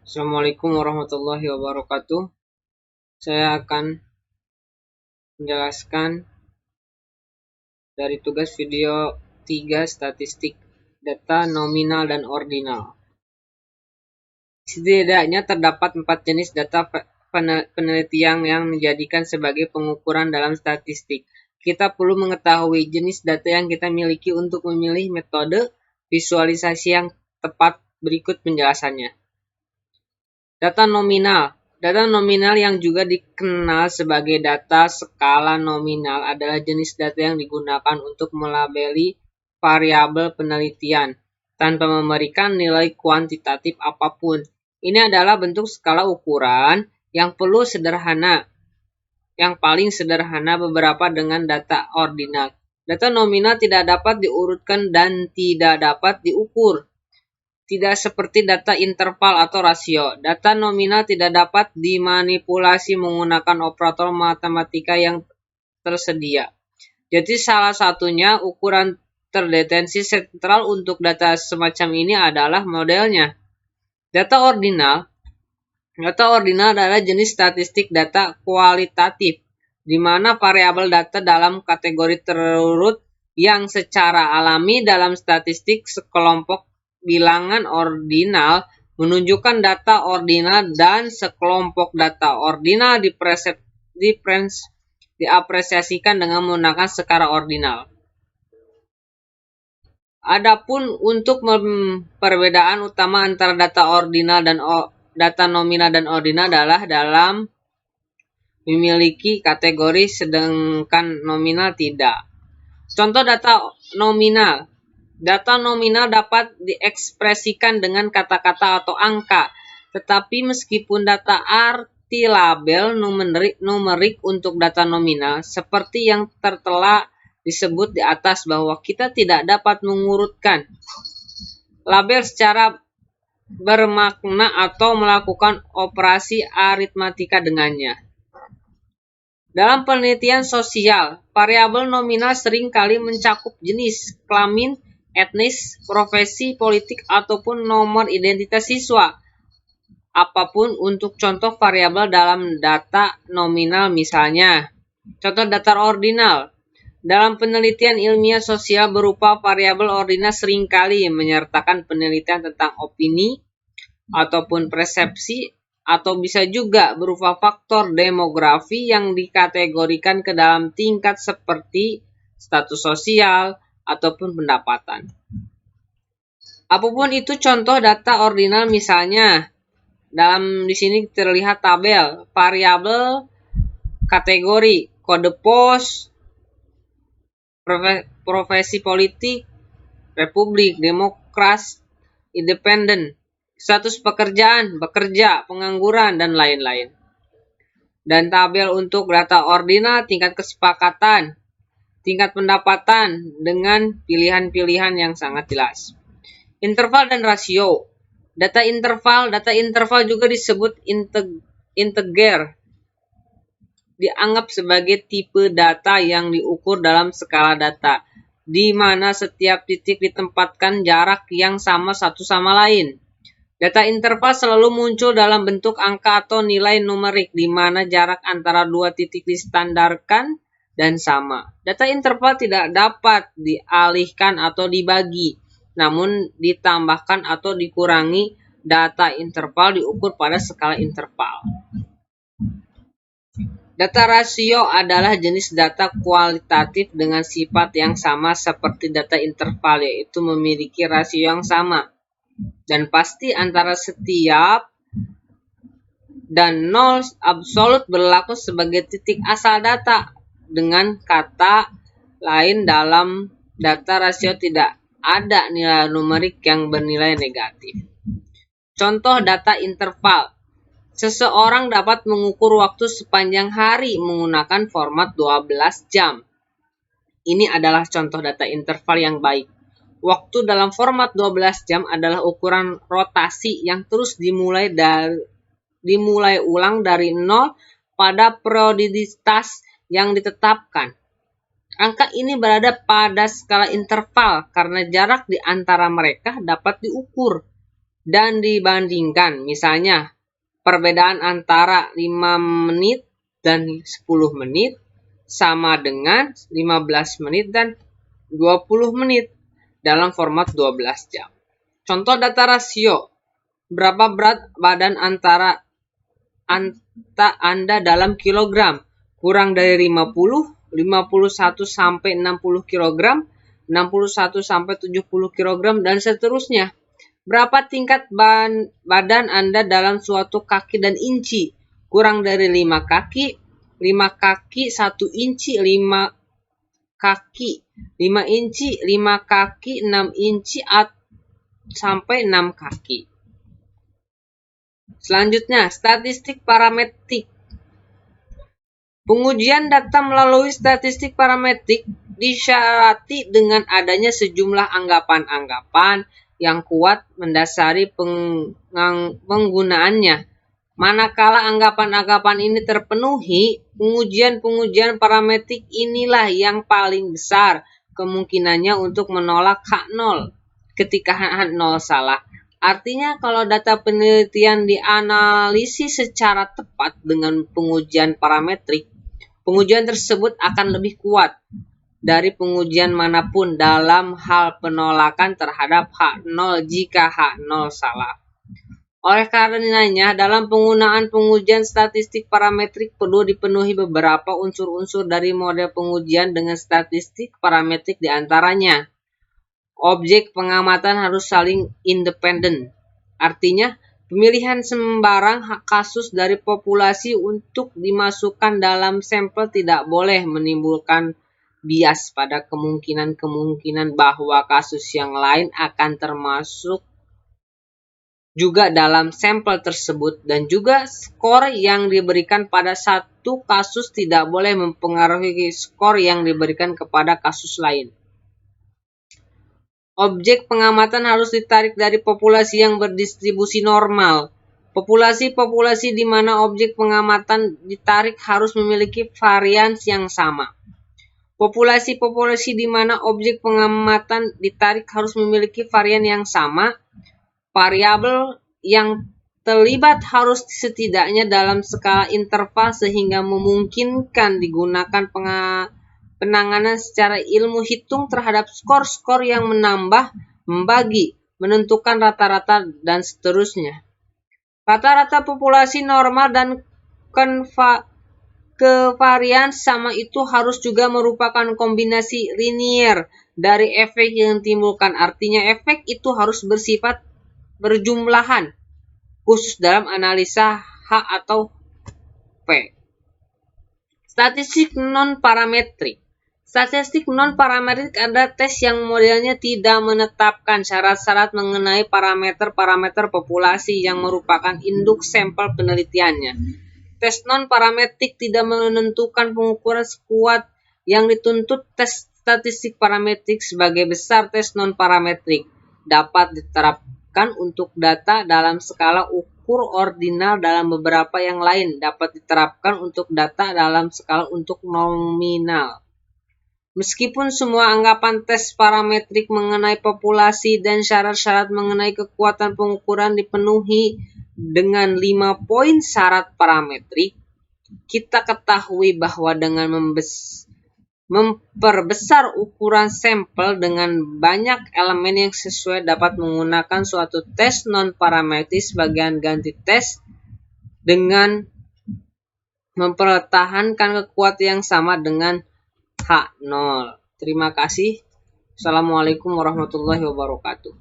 Assalamualaikum warahmatullahi wabarakatuh. Saya akan menjelaskan dari tugas video 3 statistik data nominal dan ordinal. Setidaknya terdapat 4 jenis data penelitian yang menjadikan sebagai pengukuran dalam statistik. Kita perlu mengetahui jenis data yang kita miliki untuk memilih metode visualisasi yang tepat. Berikut penjelasannya. Data nominal. Data nominal yang juga dikenal sebagai data skala nominal adalah jenis data yang digunakan untuk melabeli variabel penelitian tanpa memberikan nilai kuantitatif apapun. Ini adalah bentuk skala ukuran yang paling sederhana beberapa dengan data ordinal. Data nominal tidak dapat diurutkan dan tidak dapat diukur. Tidak seperti data interval atau rasio, data nominal tidak dapat dimanipulasi menggunakan operator matematika yang tersedia. Jadi salah satunya ukuran terdeteksi sentral untuk data semacam ini adalah modelnya. Data ordinal adalah jenis statistik data kualitatif, di mana variabel data dalam kategori terurut yang secara alami dalam statistik sekelompok bilangan ordinal menunjukkan data ordinal dan sekelompok data ordinal diapresiasikan dengan menggunakan skala ordinal. Adapun untuk perbedaan utama antara data ordinal dan data nominal dan ordinal adalah dalam memiliki kategori sedangkan nominal tidak. Contoh data nominal. Data nominal dapat diekspresikan dengan kata-kata atau angka, tetapi meskipun data arti label numerik untuk data nominal, seperti yang tertera disebut di atas bahwa kita tidak dapat mengurutkan label secara bermakna atau melakukan operasi aritmatika dengannya. Dalam penelitian sosial, variabel nominal seringkali mencakup jenis, kelamin, etnis, profesi, politik, ataupun nomor identitas siswa. Apapun untuk contoh variabel dalam data nominal misalnya. Contoh data ordinal. Dalam penelitian ilmiah sosial berupa variabel ordinal seringkali menyertakan penelitian tentang opini ataupun persepsi, atau bisa juga berupa faktor demografi yang dikategorikan ke dalam tingkat seperti status sosial ataupun pendapatan. Apapun itu contoh data ordinal misalnya, di sini terlihat tabel variabel kategori, kode pos, profesi politik, republik, demokrat, independen, status pekerjaan, bekerja, pengangguran, dan lain-lain. Dan tabel untuk data ordinal tingkat kesepakatan, tingkat pendapatan dengan pilihan-pilihan yang sangat jelas. Interval dan rasio. Data interval juga disebut integer. Dianggap sebagai tipe data yang diukur dalam skala data, di mana setiap titik ditempatkan jarak yang sama satu sama lain. Data interval selalu muncul dalam bentuk angka atau nilai numerik, di mana jarak antara dua titik distandarkan dan sama. Data interval tidak dapat dialihkan atau dibagi, namun ditambahkan atau dikurangi. Data interval diukur pada skala interval. Data rasio adalah jenis data kualitatif dengan sifat yang sama seperti data interval, yaitu memiliki rasio yang sama dan pasti antara setiap dan nol absolut berlaku sebagai titik asal data. Dengan kata lain, dalam data rasio tidak ada nilai numerik yang bernilai negatif. Contoh data interval. Seseorang dapat mengukur waktu sepanjang hari menggunakan format 12 jam. Ini adalah contoh data interval yang baik. Waktu dalam format 12 jam adalah ukuran rotasi yang terus dimulai ulang dari nol pada periodisitas yang ditetapkan. Angka ini berada pada skala interval karena jarak di antara mereka dapat diukur. dan dibandingkan. Misalnya, perbedaan antara 5 menit dan 10 menit sama dengan 15 menit dan 20 menit dalam format 12 jam. Contoh data rasio. Berapa berat badan Anda dalam kilogram? Kurang dari 50, 51 sampai 60 kg, 61 sampai 70 kg, dan seterusnya. Berapa tingkat badan Anda dalam suatu kaki dan inci? Kurang dari 5 kaki, 5 kaki, 1 inci, 5 kaki, 5 inci, 5 kaki, 6 inci, sampai 6 kaki. Selanjutnya, statistik parametrik. Pengujian data melalui statistik parametrik disyarat dengan adanya sejumlah anggapan-anggapan yang kuat mendasari penggunaannya. Manakala anggapan-anggapan ini terpenuhi, pengujian parametrik inilah yang paling besar kemungkinannya untuk menolak H0 ketika H0 salah. Artinya kalau data penelitian dianalisis secara tepat dengan pengujian parametrik, pengujian tersebut akan lebih kuat dari pengujian manapun dalam hal penolakan terhadap H0 jika H0 salah. Oleh karenanya, dalam penggunaan pengujian statistik parametrik perlu dipenuhi beberapa unsur-unsur dari model pengujian dengan statistik parametrik diantaranya. Objek pengamatan harus saling independen. Artinya, pemilihan sembarang kasus dari populasi untuk dimasukkan dalam sampel tidak boleh menimbulkan bias pada kemungkinan-kemungkinan bahwa kasus yang lain akan termasuk juga dalam sampel tersebut, dan juga skor yang diberikan pada satu kasus tidak boleh mempengaruhi skor yang diberikan kepada kasus lain. Objek pengamatan harus ditarik dari populasi yang berdistribusi normal. Populasi-populasi di mana objek pengamatan ditarik harus memiliki varians yang sama. Populasi-populasi di mana objek pengamatan ditarik harus memiliki varian yang sama. Variabel yang terlibat harus setidaknya dalam skala interval sehingga memungkinkan digunakan penanganan secara ilmu hitung terhadap skor-skor yang menambah, membagi, menentukan rata-rata, dan seterusnya. Rata-rata populasi normal dan kevarian sama itu harus juga merupakan kombinasi linier dari efek yang ditimbulkan. Artinya efek itu harus bersifat berjumlahan, khusus dalam analisa H atau P. Statistik non-parametrik. Statistik non-parametrik adalah tes yang modelnya tidak menetapkan syarat-syarat mengenai parameter-parameter populasi yang merupakan induk sampel penelitiannya. Tes non-parametrik tidak menentukan pengukuran sekuat yang dituntut tes statistik parametrik. Sebagai besar tes non-parametrik dapat diterapkan untuk data dalam skala ukur ordinal, dalam beberapa yang lain dapat diterapkan untuk data dalam skala untuk nominal. Meskipun semua anggapan tes parametrik mengenai populasi dan syarat-syarat mengenai kekuatan pengukuran dipenuhi dengan 5 poin syarat parametrik, kita ketahui bahwa dengan memperbesar ukuran sampel dengan banyak elemen yang sesuai dapat menggunakan suatu tes non-parametrik sebagai ganti tes dengan mempertahankan kekuatan yang sama dengan H0. Terima kasih. Assalamualaikum warahmatullahi wabarakatuh.